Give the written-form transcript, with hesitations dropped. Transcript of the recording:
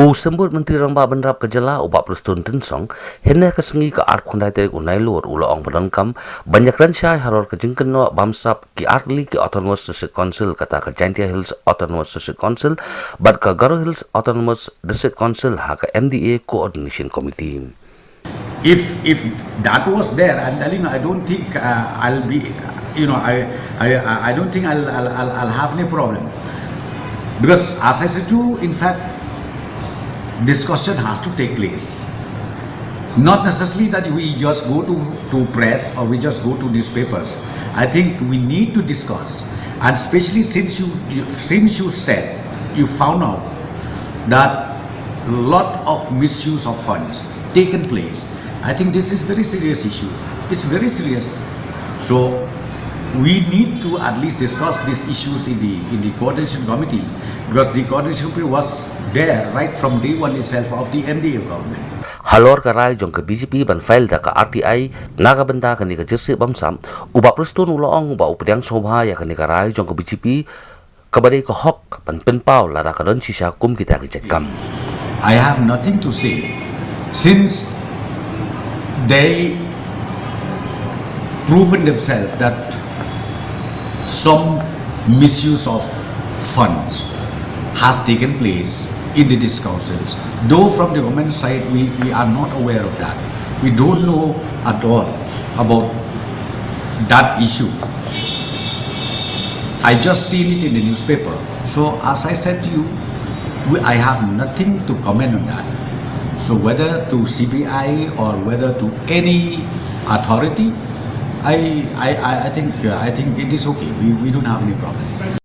Sembut Menteri Ramba Benrap Kejala ubak Prustun Tensong hendak kesengi ke art kundai terik unai lur ula ong penangkam banyak rancai haror kejengken no bamsap ki artli ki Autonomous District Council kata ke Jaintia Hills Autonomous District Council bad ke Garo Hills Autonomous District Council ha ke MDA Coordination Committee. If that was there, I'm telling you, I don't think I'll be, I don't think I'll have any problem, because as I said to you, in fact, discussion has to take place. Not necessarily that we just go to press or we just go to newspapers. I think we need to discuss, and especially since you said you found out that a lot of misuse of funds taken place. I think this is very serious issue. It's very serious. So we need to at least discuss these issues in the coordination committee, because the coordination committee was there right from day one itself of the MDA government. Halor karai jong ke BJP ban file da ka RTI naga benda ka ni ka jersey bamsam ubak Prustun uloong ba updiang sobha ya ka ni karai jong ke BJP kabade ka hok ban penpau lada ka don sisa kum kita ki kam. I have nothing to say since they proven themselves that some misuse of funds has taken place in the discussions. Though from the government side we are not aware of that. We don't know at all about that issue. I just seen it in the newspaper. So as I said to you, I have nothing to comment on that. So whether to CBI or whether to any authority, I think it is okay. We don't have any problem.